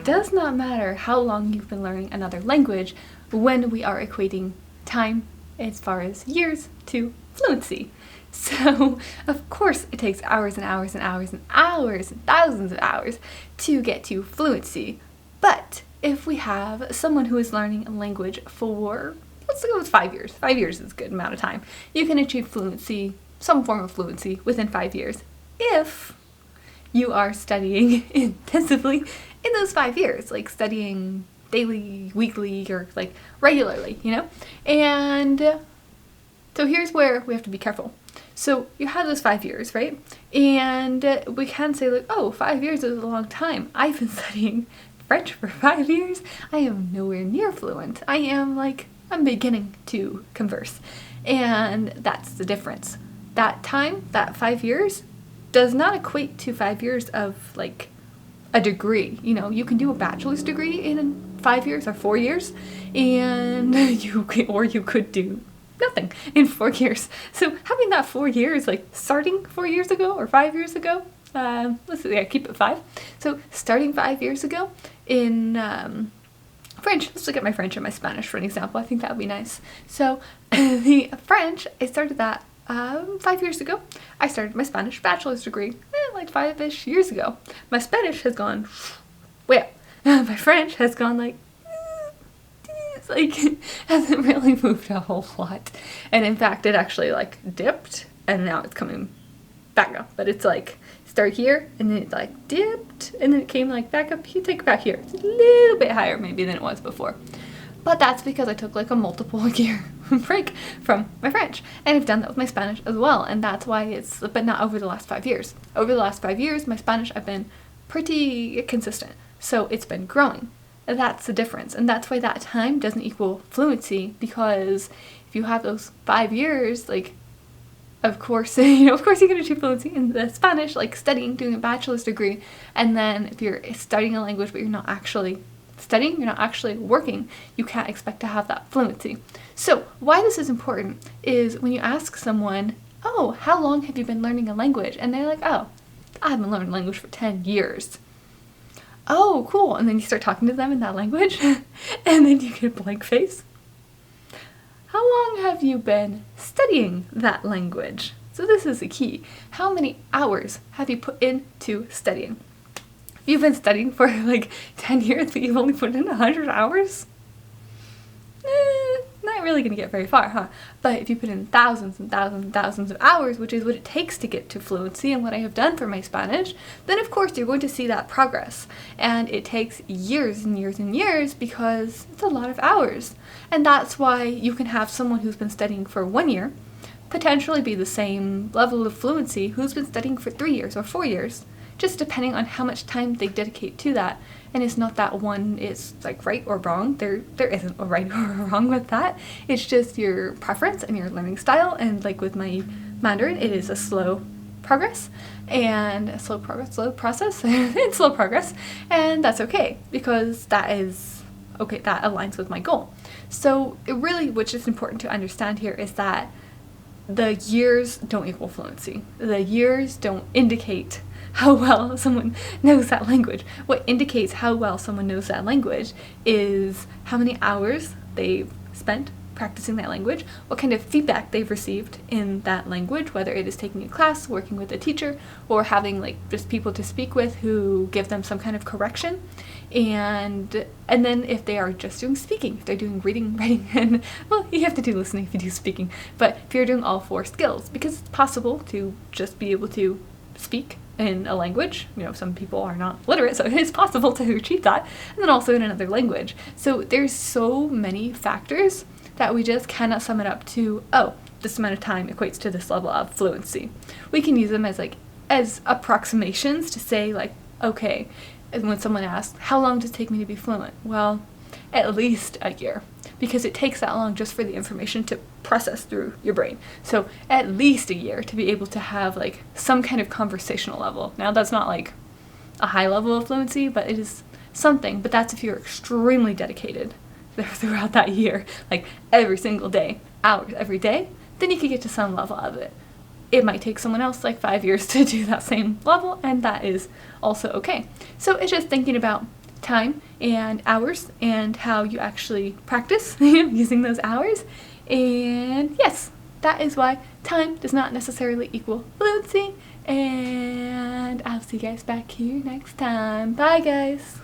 does not matter how long you've been learning another language when we are equating time as far as years to fluency. So, of course, it takes hours and hours and hours and hours and thousands of hours to get to fluency. But if we have someone who is learning a language for, let's go with 5 years. 5 years is a good amount of time. You can achieve fluency, some form of fluency, within 5 years if you are studying intensively in those 5 years, like studying daily, weekly, or like regularly, you know? And so here's where we have to be careful. So you have those 5 years, right? And we can say like, oh, 5 years is a long time. I've been studying French for 5 years. I am nowhere near fluent. I'm beginning to converse. And that's the difference. That time, that 5 years, does not equate to 5 years of like a degree. You know, you can do a bachelor's degree in 5 years or 4 years, and you could do nothing in 4 years. So having that 4 years, like starting 4 years ago or 5 years ago, keep it 5. So starting 5 years ago in French, let's look at my French and my Spanish for an example. I think that would be nice. So the French, I started that 5 years ago. I started my Spanish bachelor's degree like 5-ish years ago. My Spanish has gone way up. My French has gone like hasn't really moved a whole lot. And in fact, it actually like dipped and now it's coming back up. But it's like start here and then it like dipped and then it came like back up. You take it back here. It's a little bit higher maybe than it was before. But that's because I took like a multiple year break from my French. And I've done that with my Spanish as well. And that's why but not over the last 5 years. Over the last 5 years, my Spanish, I've been pretty consistent. So it's been growing. And that's the difference. And that's why that time doesn't equal fluency, because if you have those 5 years, like, of course you can achieve fluency in the Spanish, like studying, doing a bachelor's degree. And then if you're studying a language but you're not actually studying, you're not actually working, you can't expect to have that fluency. So why this is important is when you ask someone, oh, how long have you been learning a language? And they're like, oh, I've been learning language for 10 years. Oh, cool. And then you start talking to them in that language and then you get a blank face. How long have you been studying that language? So this is the key. How many hours have you put into studying? If you've been studying for like 10 years but you've only put in 100 hours, not really going to get very far, huh? But if you put in thousands and thousands and thousands of hours, which is what it takes to get to fluency and what I have done for my Spanish, then of course you're going to see that progress. And it takes years and years and years because it's a lot of hours. And that's why you can have someone who's been studying for 1 year potentially be the same level of fluency who's been studying for 3 years or 4 years, just depending on how much time they dedicate to that. And it's not that one is like right or wrong. There isn't a right or a wrong with that. It's just your preference and your learning style. And like with my Mandarin, it is a slow progress and a slow process and slow progress. And that's okay because that is okay. That aligns with my goal. So it really, which is important to understand here, is that the years don't equal fluency. The years don't indicate how well someone knows that language. What indicates how well someone knows that language is how many hours they've spent practicing that language, what kind of feedback they've received in that language, whether it is taking a class, working with a teacher, or having like just people to speak with who give them some kind of correction. And then if they are just doing speaking, if they're doing reading, writing, and well, you have to do listening if you do speaking, but if you're doing all 4 skills, because it's possible to just be able to speak in a language, you know, some people are not literate, so it is possible to achieve that, and then also in another language. So there's so many factors that we just cannot sum it up to, oh, this amount of time equates to this level of fluency. We can use them as approximations to say like, okay, and when someone asks, how long does it take me to be fluent? Well, at least a year, because it takes that long just for the information to process through your brain. So at least a year to be able to have like some kind of conversational level. Now that's not like a high level of fluency, but it is something. But that's if you're extremely dedicated throughout that year, like every single day, hours every day, then you could get to some level of it. It might take someone else like 5 years to do that same level, and that is also okay. So it's just thinking about time and hours and how you actually practice using those hours. And yes, that is why time does not necessarily equal fluency. And I'll see you guys back here next time. Bye, guys.